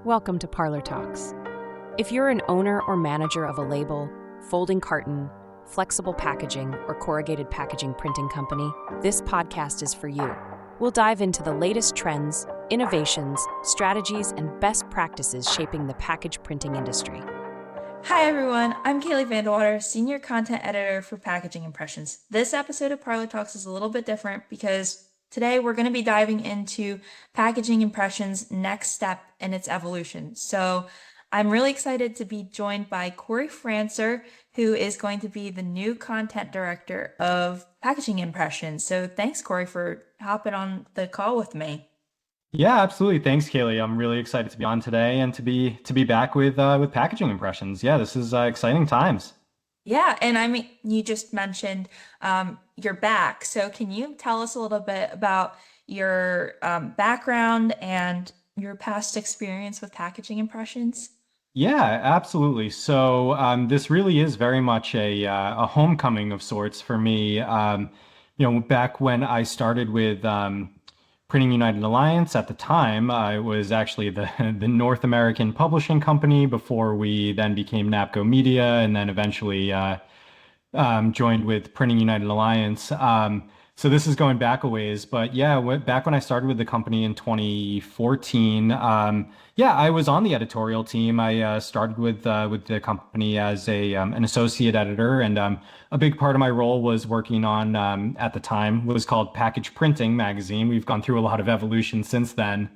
Welcome to Parlor Talks. If you're an owner or manager of a label, folding carton, flexible packaging, or corrugated packaging printing company, this podcast is for you. We'll dive into the latest trends, innovations, strategies, and best practices shaping the package printing industry. Hi everyone, I'm Kalie VanDewater, Senior Content Editor for Packaging Impressions. This episode of Parlor Talks is a little bit different because today we're going to be diving into Packaging Impressions' next step in its evolution. So I'm really excited to be joined by Cory, who is going to be the new Content Director of Packaging Impressions. So thanks, Cory, for hopping on the call with me. Yeah, absolutely. Thanks, Kalie. I'm really excited to be on today and to be back with packaging impressions. Yeah, this is exciting times. Yeah, and I mean, you just mentioned you're back. So can you tell us a little bit about your background and your past experience with packaging impressions? Yeah, absolutely. So this really is very much a homecoming of sorts for me. Back when I started with Printing United Alliance at the time, it was actually the the North American publishing company before we then became NAPCO Media and then eventually joined with Printing United Alliance. So this is going back a ways, but yeah, back when I started with the company in 2014, yeah, I was on the editorial team. I started with the company as a an associate editor, and a big part of my role was working on at the time was called Package Printing magazine. We've gone through a lot of evolution since then.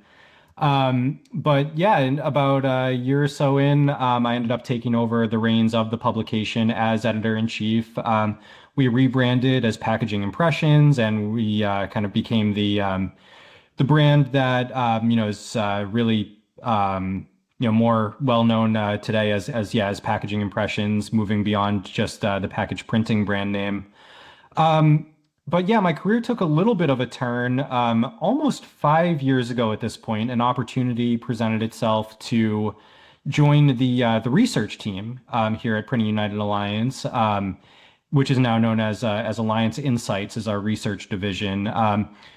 But yeah, in about a year or so in, I ended up taking over the reins of the publication as editor-in-chief. We rebranded as Packaging Impressions, and we kind of became the brand that is really more well known today as Packaging Impressions, moving beyond just the package printing brand name. But yeah, my career took a little bit of a turn. Almost 5 years ago at this point, an opportunity presented itself to join the research team here at Printing United Alliance, which is now known as Alliance Insights, is our research division.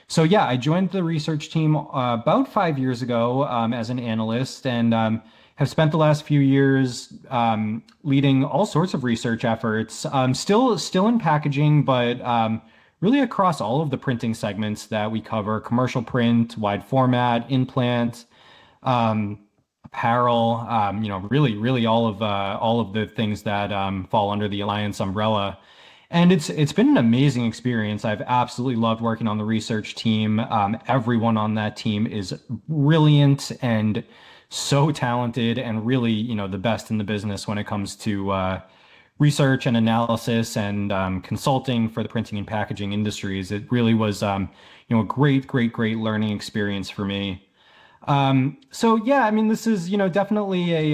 So yeah, I joined the research team about 5 years ago as an analyst, and have spent the last few years leading all sorts of research efforts. Still in packaging, but really across all of the printing segments that we cover: commercial print, wide format, in-plant, apparel, really all of the things that fall under the Alliance umbrella. And it's been an amazing experience. I've absolutely loved working on the research team. Everyone on that team is brilliant and so talented, and really, the best in the business when it comes to research and analysis and consulting for the printing and packaging industries. It really was, a great learning experience for me. So yeah, I mean, this is, definitely a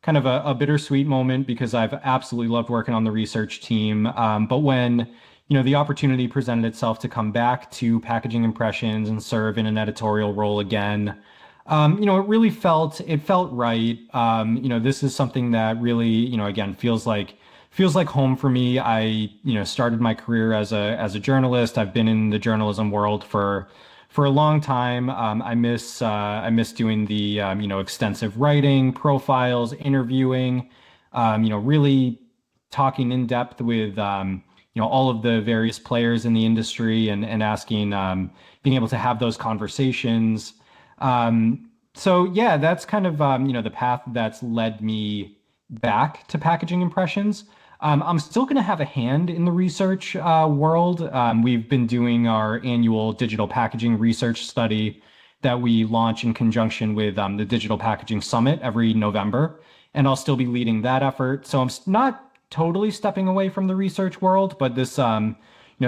kind of a bittersweet moment because I've absolutely loved working on the research team. But when, the opportunity presented itself to come back to Packaging Impressions and serve in an editorial role again, it felt right. This is something that really, again, feels like home for me. I, started my career as a journalist. I've been in the journalism world for a long time. I miss doing the extensive writing, profiles, interviewing, really talking in depth with all of the various players in the industry and asking, being able to have those conversations. So yeah, that's kind of the path that's led me back to Packaging Impressions. I'm still going to have a hand in the research world. We've been doing our annual digital packaging research study that we launch in conjunction with the Digital Packaging Summit every November, and I'll still be leading that effort. So I'm not totally stepping away from the research world, but this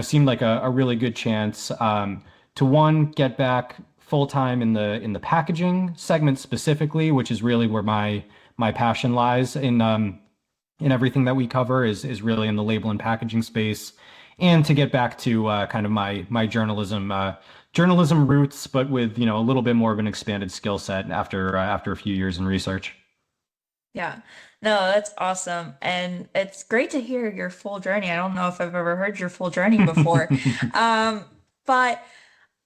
seemed like a really good chance to one, get back full time in the packaging segment specifically, which is really where my passion lies in everything that we cover is really in the label and packaging space, and to get back to kind of my journalism roots, but with a little bit more of an expanded skill set after a few years in research. Yeah, no, that's awesome. And it's great to hear your full journey. I don't know if I've ever heard your full journey before. But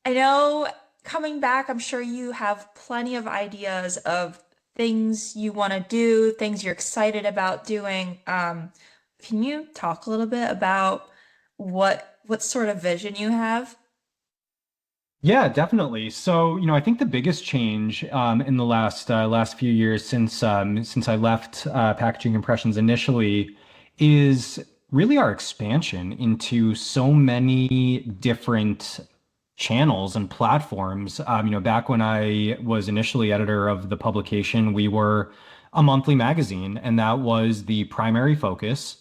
I know coming back, I'm sure you have plenty of ideas of things you want to do, things you're excited about doing. Can you talk a little bit about what sort of vision you have? Yeah, definitely. So, I think the biggest change in the last few years since I left Packaging Impressions initially is really our expansion into so many different channels and platforms. Back when I was initially editor of the publication, we were a monthly magazine, and that was the primary focus.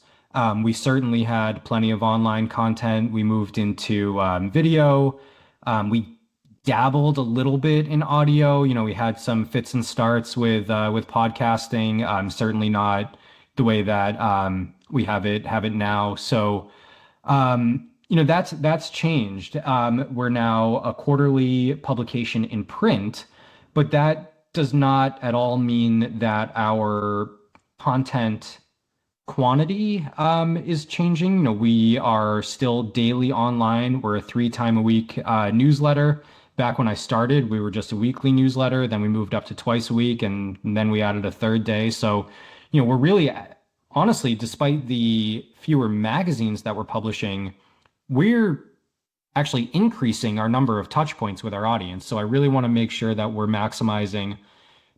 We certainly had plenty of online content. We moved into video. We dabbled a little bit in audio. We had some fits and starts with podcasting. Certainly not the way that we have it now. So that's changed. We're now a quarterly publication in print, but that does not at all mean that our content quantity is changing. We are still daily online. We're a 3 time a week newsletter. Back when I started, we were just a weekly newsletter. Then we moved up to twice a week, and then we added a third day. So, we're really, honestly, despite the fewer magazines that we're publishing, we're actually increasing our number of touch points with our audience. So I really want to make sure that we're maximizing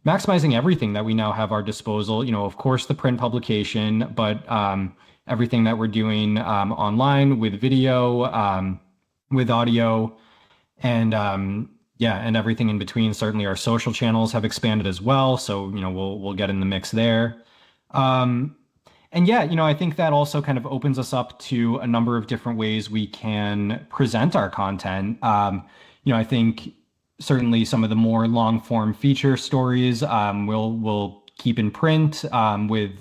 everything that we now have our disposal. Of course, the print publication, but everything that we're doing online with video, with audio, and yeah, and everything in between. Certainly, our social channels have expanded as well. So we'll get in the mix there. And yeah, I think that also kind of opens us up to a number of different ways we can present our content. I think certainly some of the more long form feature stories we'll keep in print with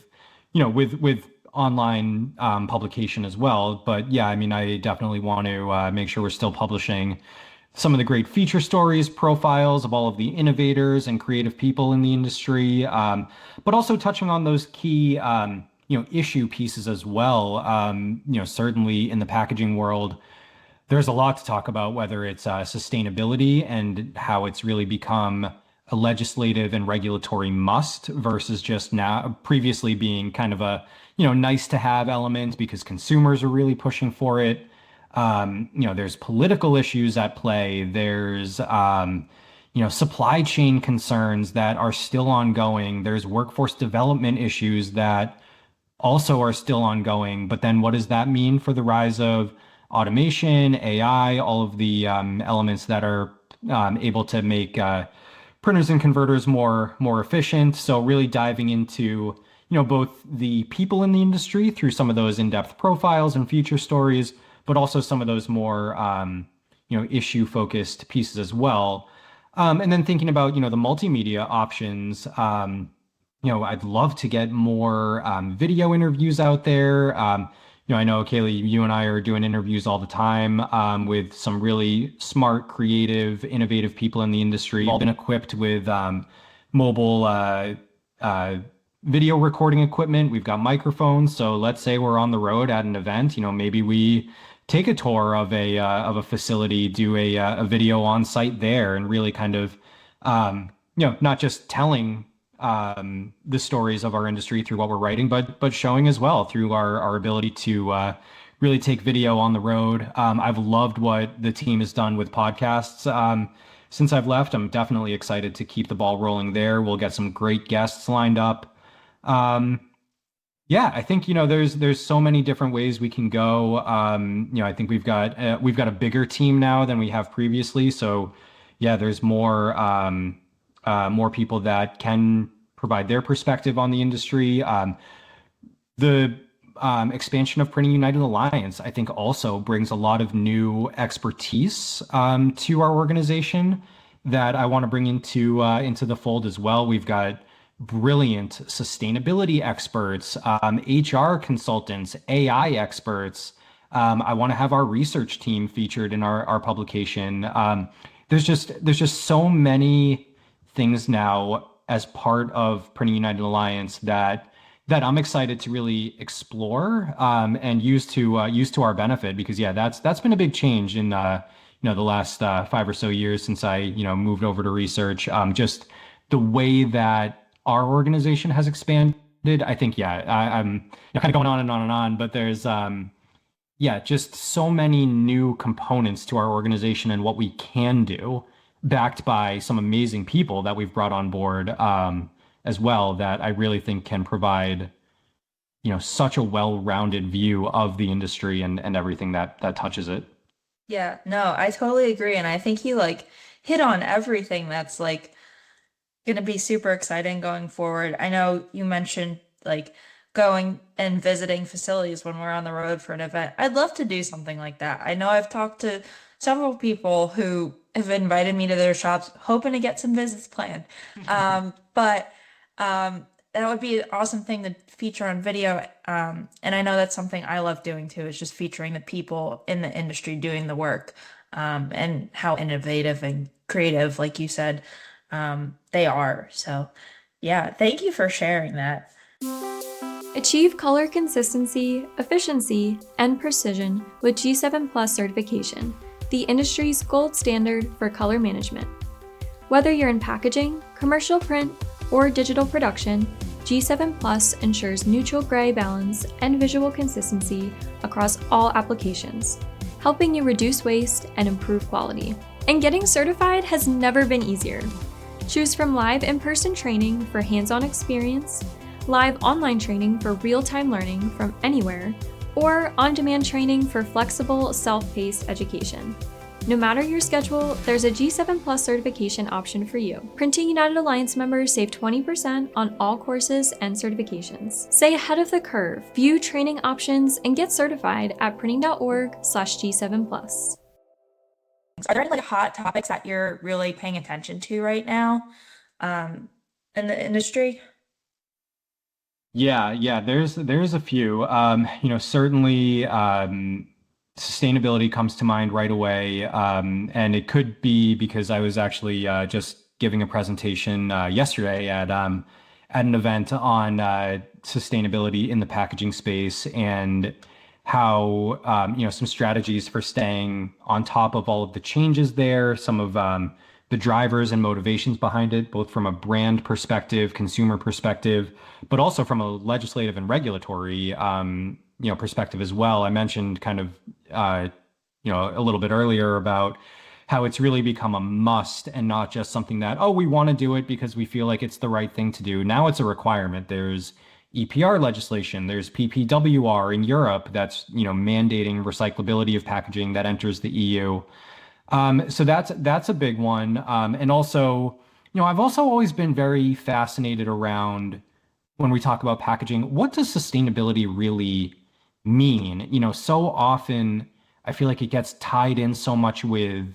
online publication as well. But yeah, I mean, I definitely want to make sure we're still publishing some of the great feature stories, profiles of all of the innovators and creative people in the industry, but also touching on those key issue pieces as well. Certainly in the packaging world, there's a lot to talk about, whether it's sustainability and how it's really become a legislative and regulatory must versus just now previously being kind of a, nice to have element because consumers are really pushing for it. There's political issues at play. There's, supply chain concerns that are still ongoing. There's workforce development issues that also are still ongoing. But then what does that mean for the rise of automation, AI, all of the elements that are able to make printers and converters more efficient? So really diving into, both the people in the industry through some of those in-depth profiles and feature stories, but also some of those more, issue-focused pieces as well. And then thinking about, the multimedia options. I'd love to get more video interviews out there. I know, Kalie, you and I are doing interviews all the time with some really smart, creative, innovative people in the industry. We've all been equipped with mobile video recording equipment. We've got microphones. So let's say we're on the road at an event. Maybe we take a tour of a facility, do a video on site there, and really kind of not just telling the stories of our industry through what we're writing, but showing as well through our ability to really take video on the road. I've loved what the team has done with podcasts since I've left. I'm definitely excited to keep the ball rolling there. We'll get some great guests lined up. Yeah, I think there's so many different ways we can go. I think we've got a bigger team now than we have previously. So yeah, there's more people that can provide their perspective on the industry. The expansion of Printing United Alliance, I think, also brings a lot of new expertise to our organization that I want to bring into the fold as well. We've got brilliant sustainability experts, HR consultants, AI experts. I want to have our research team featured in our publication. There's just so many things now as part of Printing United Alliance that I'm excited to really explore and use to our benefit, because yeah, that's been a big change in the last 5 or so years since I, moved over to research. Just the way that our organization has expanded, I think, yeah, I'm kind of going on and on and on, but there's, yeah, just so many new components to our organization and what we can do, backed by some amazing people that we've brought on board, as well, that I really think can provide, such a well-rounded view of the industry and everything that touches it. Yeah, no, I totally agree. And I think you like hit on everything that's like going to be super exciting going forward. I know you mentioned like going and visiting facilities when we're on the road for an event. I'd love to do something like that. I know I've talked to several people who have invited me to their shops, hoping to get some visits planned. But that would be an awesome thing to feature on video. And I know that's something I love doing too, is just featuring the people in the industry doing the work, and how innovative and creative, like you said, they are. So, yeah, thank you for sharing that. Achieve color consistency, efficiency, and precision with G7 Plus certification, the industry's gold standard for color management. Whether you're in packaging, commercial print, or digital production, G7 Plus ensures neutral gray balance and visual consistency across all applications, helping you reduce waste and improve quality. And getting certified has never been easier. Choose from live in-person training for hands-on experience, live online training for real-time learning from anywhere, or on-demand training for flexible, self-paced education. No matter your schedule, there's a G7 Plus certification option for you. Printing United Alliance members save 20% on all courses and certifications. Stay ahead of the curve, view training options, and get certified at printing.org/G7 Plus. Are there any like hot topics that you're really paying attention to right now, in the industry? Yeah, there's a few. Certainly, sustainability comes to mind right away, and it could be because I was actually just giving a presentation yesterday at an event on sustainability in the packaging space, and how some strategies for staying on top of all of the changes there, some of the drivers and motivations behind it, both from a brand perspective, consumer perspective, but also from a legislative and regulatory perspective as well. I mentioned kind of a little bit earlier about how it's really become a must and not just something that, oh, we want to do it because we feel like it's the right thing to do. Now it's a requirement. There's EPR legislation, there's PPWR in Europe that's, mandating recyclability of packaging that enters the EU. So that's a big one. And also, I've also always been very fascinated around, when we talk about packaging, what does sustainability really mean? So often I feel like it gets tied in so much with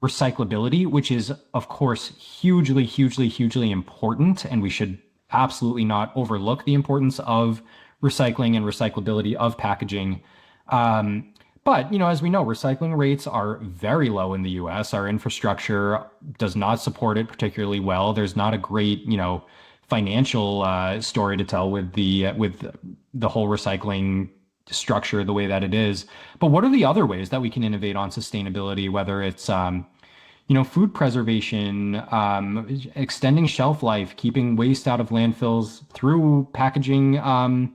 recyclability, which is, of course, hugely, hugely, hugely important. And we should absolutely not overlook the importance of recycling and recyclability of packaging. But, as we know, recycling rates are very low in the US. Our infrastructure does not support it particularly well. There's not a great, financial story to tell with the whole recycling structure the way that it is. But what are the other ways that we can innovate on sustainability, whether it's food preservation, extending shelf life, keeping waste out of landfills through packaging, and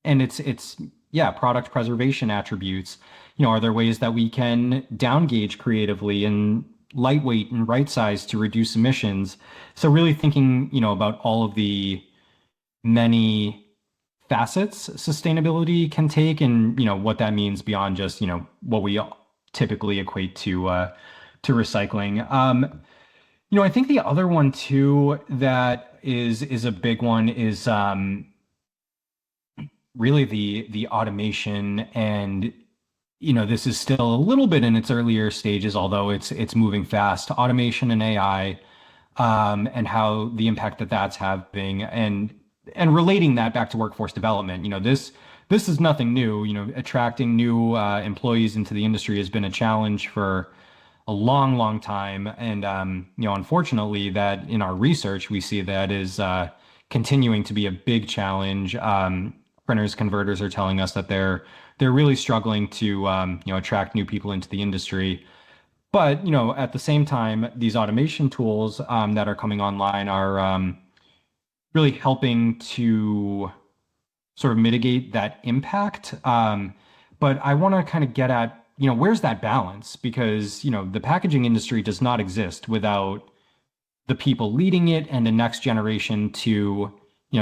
it's yeah, product preservation attributes. Are there ways that we can down gauge creatively and lightweight and right size to reduce emissions? So really thinking, about all of the many facets sustainability can take, and what that means beyond just what we typically equate to recycling. I think the other one too that is a big one is really the automation. And this is still a little bit in its earlier stages, although it's moving fast. Automation and AI, and how the impact that that's having, and relating that back to workforce development. This is nothing new. Attracting new employees into the industry has been a challenge for a long, long time. And unfortunately, that in our research we see that is continuing to be a big challenge. Printers, converters are telling us that they're really struggling to attract new people into the industry. But, at the same time, these automation tools that are coming online are really helping to sort of mitigate that impact. But I want to kind of get at, where's that balance? Because, the packaging industry does not exist without the people leading it and the next generation to,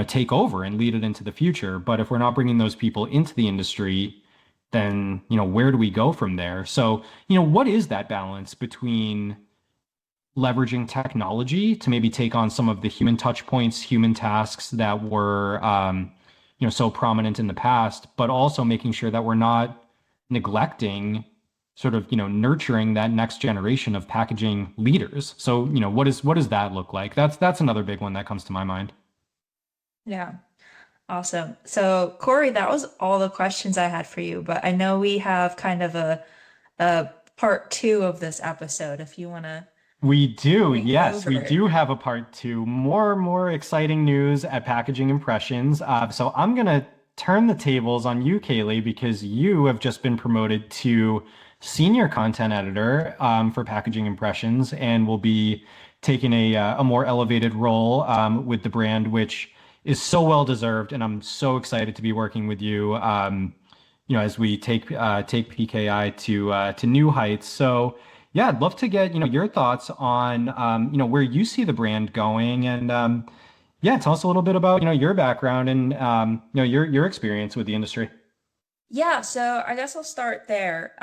take over and lead it into the future. But if we're not bringing those people into the industry, then, where do we go from there? So, what is that balance between leveraging technology to maybe take on some of the human touch points, human tasks that were, so prominent in the past, but also making sure that we're not neglecting sort of, nurturing that next generation of packaging leaders. So, what does that look like? That's another big one that comes to my mind. Yeah. Awesome. So, Cory, that was all the questions I had for you, but I know we have kind of a part two of this episode if you want to We do, take yes, we over it. do have a part two. More exciting news at Packaging Impressions. So I'm gonna turn the tables on you, Kalie, because you have just been promoted to senior content editor for Packaging Impressions, and will be taking a more elevated role with the brand, which is so well deserved. And I'm so excited to be working with you. As we take PKI to new heights. So yeah, I'd love to get, your thoughts on, where you see the brand going, and yeah, tell us a little bit about, your background and, your experience with the industry. Yeah, so I guess I'll start there.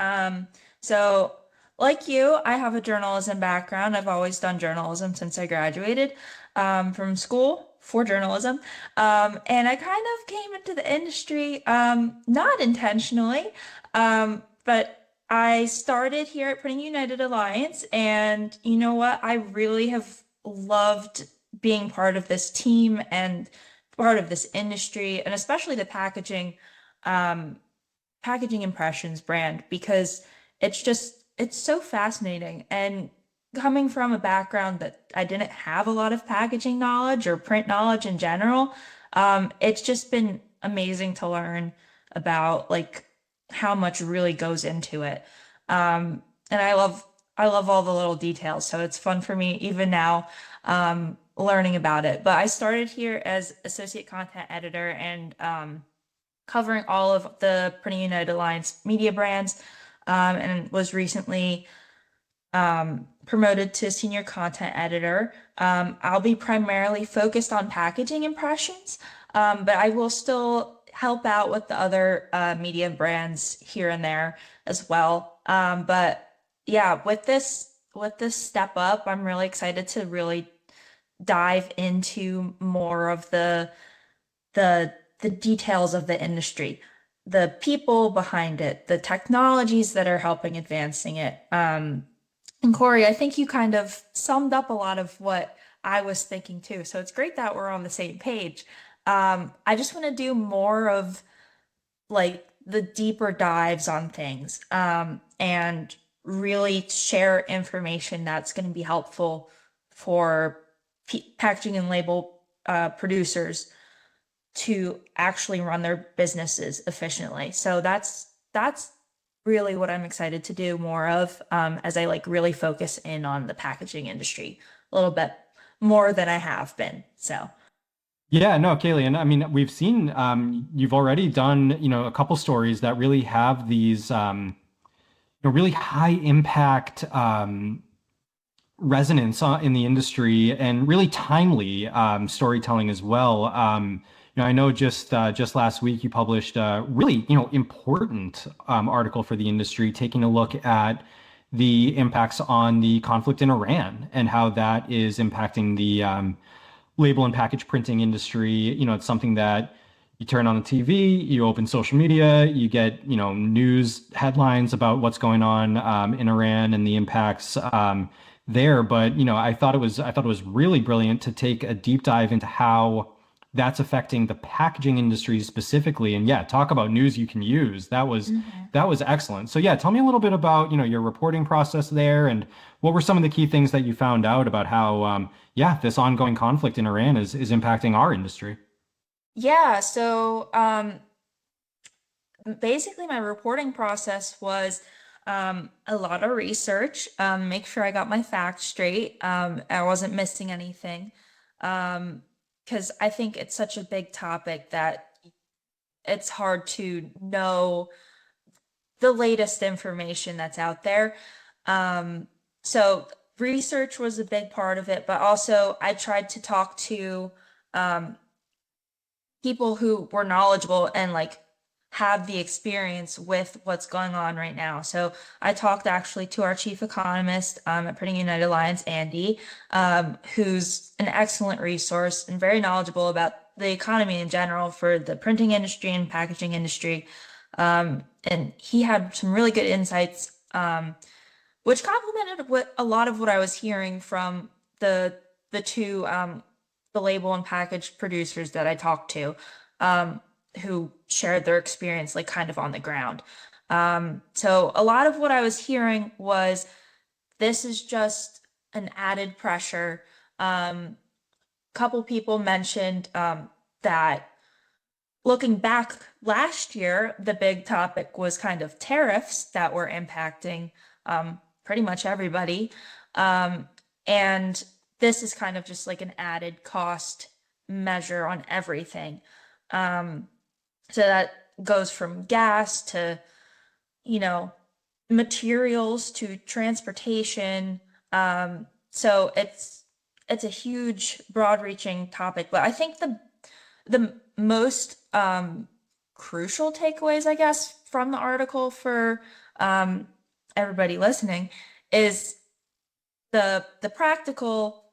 So like you, I have a journalism background. I've always done journalism since I graduated from school for journalism. And I kind of came into the industry not intentionally, but I started here at Printing United Alliance. And you know what? I really have loved being part of this team and part of this industry, and especially the um, packaging impressions brand, because it's so fascinating. And coming from a background that I didn't have a lot of packaging knowledge or print knowledge in general, it's just been amazing to learn about like how much really goes into it. And I love all the little details, so it's fun for me even now learning about it. But I started here as associate content editor, and covering all of the Printing United Alliance media brands, and was recently promoted to senior content editor. I'll be primarily focused on packaging impressions, but I will still help out with the other media brands here and there as well. But yeah, with this step up, I'm really excited to really dive into more of the details of the industry, the people behind it, the technologies that are helping advancing it. And Cory, I think you kind of summed up a lot of what I was thinking too. So it's great that we're on the same page. I just want to do more of like the deeper dives on things, and really share information that's going to be helpful for packaging and label producers to actually run their businesses efficiently. So that's really what I'm excited to do more of, as I like really focus in on the packaging industry a little bit more than I have been. So Yeah, no, Kalie, and I mean, we've seen you've already done, a couple stories that really have these, really high impact resonance in the industry, and really timely storytelling as well. I know just last week you published a really, important article for the industry, taking a look at the impacts on the conflict in Iran and how that is impacting the label and package printing industry. It's something that you turn on the TV, you open social media, you get, news headlines about what's going on in Iran and the impacts there. But, I thought it was really brilliant to take a deep dive into how that's affecting the packaging industry specifically. And yeah, talk about news you can use. That was excellent. So yeah, tell me a little bit about, your reporting process there, and what were some of the key things that you found out about how yeah, this ongoing conflict in Iran is impacting our industry. yeah, so basically my reporting process was A lot of research, make sure I got my facts straight. I wasn't missing anything. Because I think it's such a big topic that it's hard to know the latest information that's out there. So research was a big part of it, but also I tried to talk to um, people who were knowledgeable and like have the experience with what's going on right now. So I talked actually to our chief economist at Printing United Alliance, Andy, who's an excellent resource and very knowledgeable about the economy in general for the printing industry and packaging industry. And he had some really good insights, which complemented what a lot of what I was hearing from the two the label and package producers that I talked to, who shared their experience like kind of on the ground. So a lot of what I was hearing was this is just an added pressure. Couple people mentioned that looking back last year, the big topic was kind of tariffs that were impacting pretty much everybody. And this is kind of just like an added cost measure on everything. So that goes from gas to, you know, materials to transportation. So it's a huge, broad-reaching topic, but I think the most crucial takeaways, I guess, from the article for everybody listening is the practical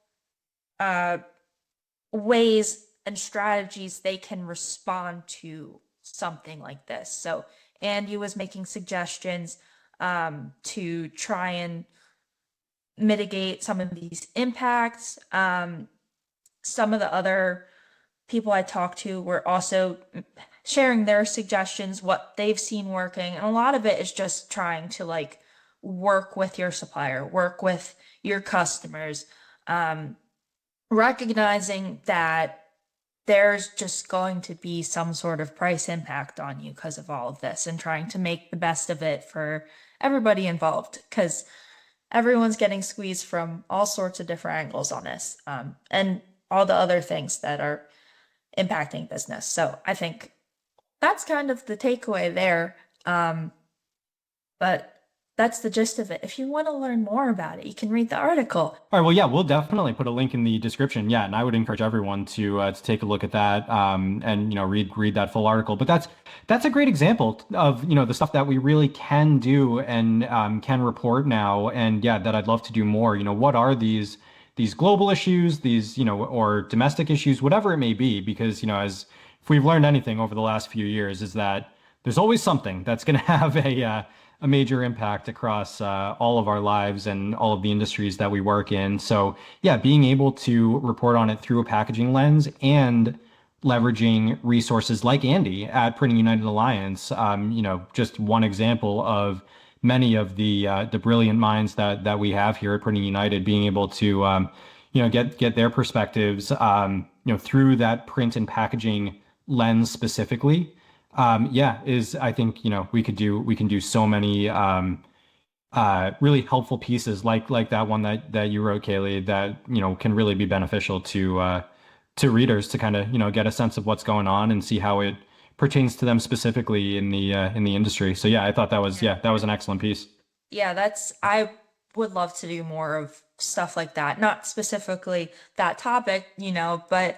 ways and strategies they can respond to something like this. So Andy was making suggestions to try and mitigate some of these impacts. Some of the other people I talked to were also sharing their suggestions, what they've seen working. And a lot of it is just trying to like work with your supplier, work with your customers, recognizing that there's just going to be some sort of price impact on you because of all of this, and trying to make the best of it for everybody involved, because everyone's getting squeezed from all sorts of different angles on this, and all the other things that are impacting business. So I think that's kind of the takeaway there. But that's the gist of it. If you want to learn more about it, you can read the article. All right. Well, yeah, we'll definitely put a link in the description. Yeah, and I would encourage everyone to take a look at that, and read that full article. But that's a great example of the stuff that we really can do and can report now. And yeah, that I'd love to do more. What are these global issues, these or domestic issues, whatever it may be? Because as if we've learned anything over the last few years, is that there's always something that's going to have a major impact across all of our lives and all of the industries that we work in. So yeah, being able to report on it through a packaging lens and leveraging resources like Andy at Printing United Alliance, just one example of many of the brilliant minds that we have here at Printing United, being able to get their perspectives through that print and packaging lens specifically. Is I think we can do so many really helpful pieces like that one that you wrote, Kalie, that can really be beneficial to readers to kind of get a sense of what's going on and see how it pertains to them specifically in the industry. So yeah, I thought that was an excellent piece. Yeah, I would love to do more of stuff like that. Not specifically that topic, but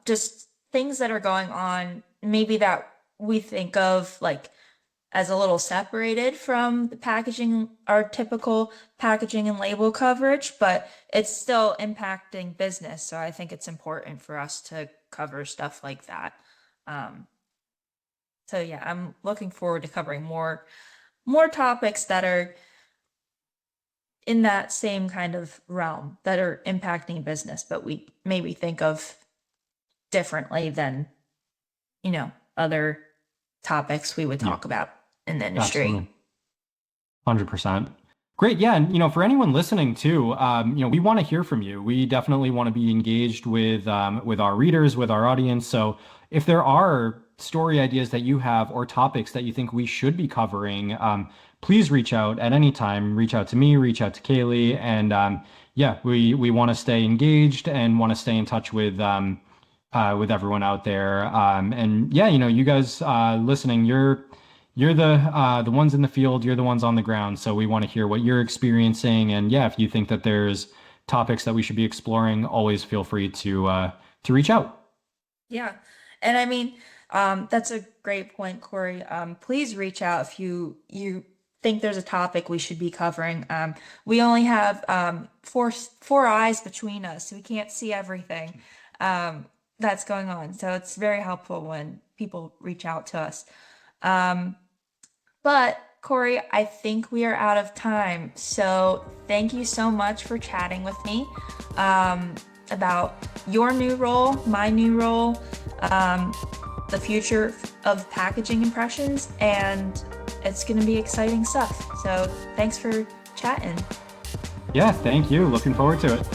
just things that are going on, maybe that we think of like as a little separated from the packaging, our typical packaging and label coverage, but it's still impacting business. So I think it's important for us to cover stuff like that. So yeah, I'm looking forward to covering more topics that are in that same kind of realm that are impacting business, but we maybe think of differently than, other topics we would talk about in the industry. Absolutely. 100%. Great. Yeah. And, for anyone listening too, we want to hear from you. We definitely want to be engaged with our readers, with our audience. So if there are story ideas that you have or topics that you think we should be covering, please reach out at any time. Reach out to me, reach out to Kalie, and yeah, we want to stay engaged and want to stay in touch with everyone out there. And yeah, you guys listening, you're the ones in the field, you're the ones on the ground. So we want to hear what you're experiencing. And yeah, if you think that there's topics that we should be exploring, always feel free to reach out. Yeah. And I mean, that's a great point, Cory. Please reach out if you think there's a topic we should be covering. We only have four eyes between us, so we can't see everything that's going on. So it's very helpful when people reach out to us. But Cory, I think we are out of time. So thank you so much for chatting with me about your new role, my new role, the future of packaging impressions, and it's going to be exciting stuff. So thanks for chatting. Yeah, thank you. Looking forward to it.